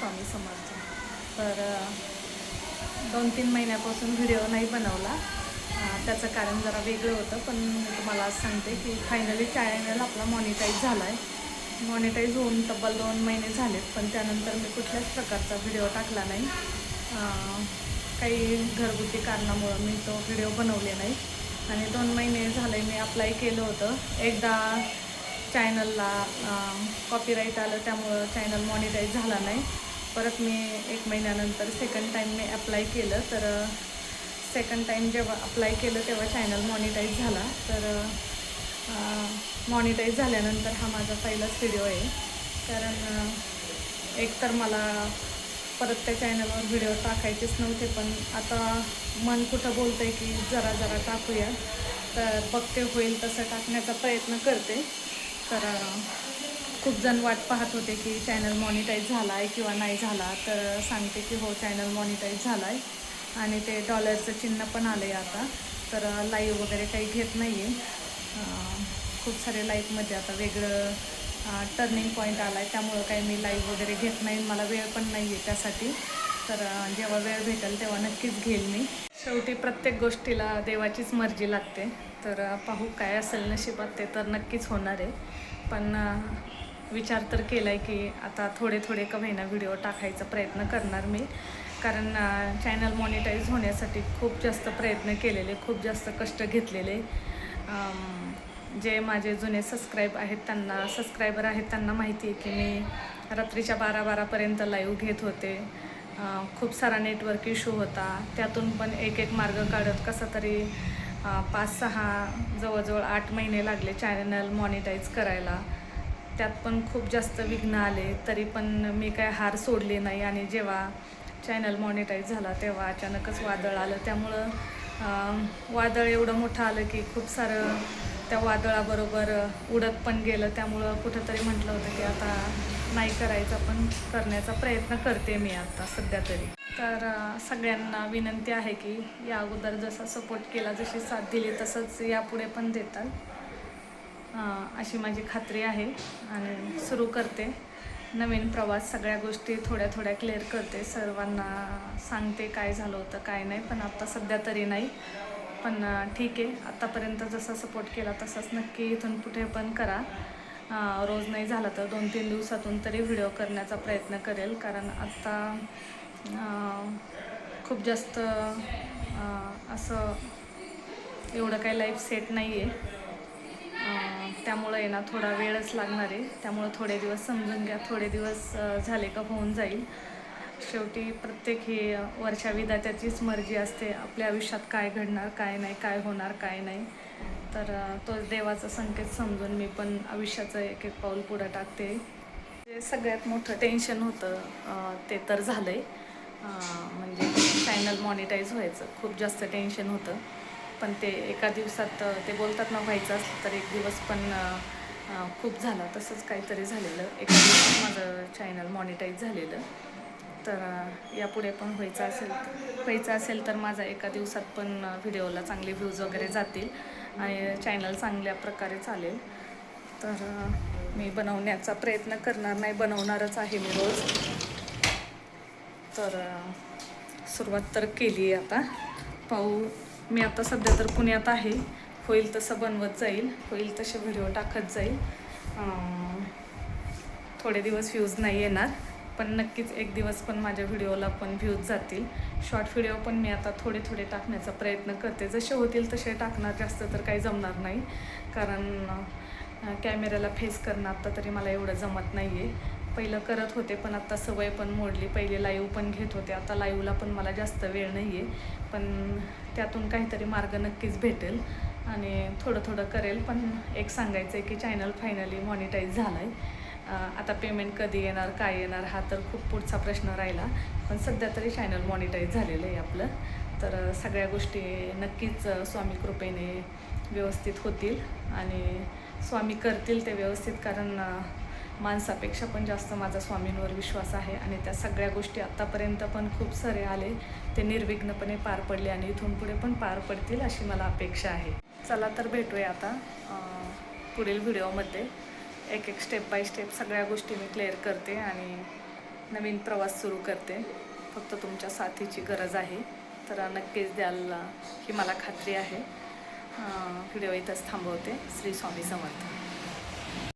स्वामी समर्थ. तर 2-3 महिन्यापासून व्हिडिओ नाही बनवला. त्याचं कारण जरा वेगळं होतं, पण मी तुम्हाला आज सांगते की फायनली चॅनल आपला मॉनिटाईज झाला आहे. मॉनिटाईज होऊन तब्बल 2 महिने झालेत, पण त्यानंतर मी कुठल्याच प्रकारचा व्हिडिओ टाकला नाही. काही घरगुती कारणामुळं मी तो व्हिडिओ बनवले नाही. आणि 2 महिने झाले मी अप्लाय केलं होतं. एकदा चॅनलला कॉपीराईट आलं, त्यामुळं चॅनल मॉनिटाईज झाला नाही. परत मी 1 महिन्यानंतर सेकंड टाईम मी अप्लाय केलं. तर सेकंड टाईम जेव्हा अप्लाय केलं तेव्हा चॅनल मॉनिटाईज झाला. तर मॉनिटाईज झाल्यानंतर हा माझा पहिलाच व्हिडिओ आहे. कारण एकतर मला परत त्या चॅनलवर व्हिडिओ टाकायचेच नव्हते, पण आता मन कुठं बोलतं आहे की जरा टाकूया. तर बघते होईल तसं टाकण्याचा प्रयत्न करते. तर खूप जण वाट पाहत होते की चॅनल मॉनिटाईज झाला आहे किंवा नाही झाला. तर सांगते की हो, चॅनल मॉनिटाईज झाला आहे आणि ते डॉलरचं चिन्ह पण आलं आहे आता. तर लाईव्ह वगैरे काही घेत नाही आहे. खूप सारे लाईव्हमध्ये आता वेगळं टर्निंग पॉईंट आला आहे, त्यामुळं काही मी लाईव्ह वगैरे घेत नाही. मला वेळ पण नाही आहे त्यासाठी. तर जेव्हा वेळ भेटेल तेव्हा नक्कीच घेईल मी. शेवटी प्रत्येक गोष्टीला देवाचीच मर्जी लागते. तर पाहू काय असेल नशिबात, ते तर नक्कीच होणार आहे. पण विचार तर केला आहे की आता थोडे का होईना व्हिडिओ टाकायचा प्रयत्न करणार मी. कारण चॅनल मॉनिटाईज होण्यासाठी खूप जास्त प्रयत्न केलेले, खूप जास्त कष्ट घेतलेले. जे माझे जुने सबस्क्रायबर आहेत त्यांना माहिती आहे की मी रात्रीच्या 12-12पर्यंत लाईव्ह घेत होते. खूप सारा नेटवर्क इश्यू होता. त्यातून पण एक मार्ग काढत कसा तरी 5-6 जवळजवळ 8 महिने लागले चॅनल मॉनिटाईज करायला. त्यात पण खूप जास्त विघ्न आले, तरी पण मी काय हार सोडली नाही. आणि जेव्हा चॅनल मॉनिटाईज झाला तेव्हा अचानकच वादळ आलं. त्यामुळं वादळ एवढं मोठं आलं की खूप सारं त्या वादळाबरोबर उडत पण गेलं. त्यामुळं कुठंतरी म्हटलं होतं की आता नाही करायचं, पण करण्याचा प्रयत्न करते मी आता सध्या तरी. तर सगळ्यांना विनंती आहे की या अगोदर जसा सपोर्ट केला, जशी साथ दिली तसंच यापुढे पण देताल, अशी माझी खात्री आहे. आणि सुरू करते नवीन प्रवास. सगळ्या गोष्टी थोड्या क्लिअर करते, सर्वांना सांगते काय झालं होतं काय नाही. पण आता सध्या तरी नाही. पण ठीक आहे, आत्तापर्यंत जसा सपोर्ट केला तसाच नक्की इथून पुढे पण करा. रोज नाही झाला तर 2-3 दिवसातून तरी व्हिडिओ करण्याचा प्रयत्न करेल. कारण आत्ता खूप जास्त असं एवढं काही लाईफ सेट नाही आहे. त्यामुळं आहे ना थोडा वेळच लागणार आहे. त्यामुळं थोडे दिवस समजून घ्या. थोडे दिवस झाले का होऊन जाईल. शेवटी प्रत्येक ही वरच्या विधात्याचीच मर्जी असते. आपल्या आयुष्यात काय घडणार काय नाही, काय होणार काय नाही. तर तोच देवाचा संकेत समजून मी पण आयुष्याचं एक पाऊल पुढं टाकते. जे सगळ्यात मोठं टेन्शन होतं ते तर झालं आहे. म्हणजे चॅनल मॉनिटाईज व्हायचं खूप जास्त टेन्शन होतं. पण ते एका दिवसात ते बोलतात ना, व्हायचं असतं तर 1 दिवस पण खूप झाला. तसंच काहीतरी झालेलं. एका दिवसात माझं चॅनल मॉनिटाईज झालेलं. तर यापुढे पण व्हायचं असेल तर माझा एका दिवसात पण व्हिडिओला चांगले व्ह्यूज वगैरे जातील आणि चॅनल चांगल्या प्रकारे चालेल. तर मी बनवण्याचा प्रयत्न करणार नाही, बनवणारच आहे मी रोज. तर सुरुवात तर केली आहे आता. पाहू. मी आता सध्या तर पुण्यात आहे. होईल तसं बनवत जाईल, होईल तसे व्हिडिओ टाकत जाईल. थोडे दिवस व्ह्यूज नाही येणार, पण नक्कीच एक दिवस पण माझ्या व्हिडिओला पण व्ह्यूज जातील. शॉर्ट व्हिडिओ पण मी आता थोडे टाकण्याचा प्रयत्न करते. जसे होतील तसे टाकणार, जास्त तर काही जमणार नाही. कारण कॅमेऱ्याला फेस करणं आत्ता तरी मला एवढं जमत नाही आहे. पहिलं करत होते, पण आत्ता सवय पण मोडली. पहिले लाईव्ह पण घेत होते, आता लाईव्हला पण मला जास्त वेळ नाही आहे. पण त्यातून काहीतरी मार्ग नक्कीच भेटेल आणि थोडं करेल. पण एक सांगायचं आहे की चॅनल फायनली मॉनिटाईज झाला आहे. आता पेमेंट कधी येणार काय येणार हा तर खूप पुढचा प्रश्न राहिला. पण सध्या तरी चॅनल मॉनिटाईज झालेलं आहे आपलं. तर सगळ्या गोष्टी नक्कीच स्वामी कृपेने व्यवस्थित होतील आणि स्वामी करतील ते व्यवस्थित. कारण माणसापेक्षा पण जास्त माझा स्वामींवर विश्वास आहे आणि त्या सगळ्या गोष्टी आत्तापर्यंत पण खूप सारे आले ते निर्विघ्नपणे पार पडले आणि इथून पुढे पण पार पडतील अशी मला अपेक्षा आहे. चला तर भेटूया आता पुढील व्हिडिओमध्ये. एक स्टेप बाय स्टेप सगळ्या गोष्टी मी क्लिअर करते आणि नवीन प्रवास सुरू करते. फक्त तुमच्या साथीची गरज आहे, तर नक्कीच द्याल ही मला खात्री आहे. व्हिडिओ इथंच थांबवते. श्री स्वामी समर्थ.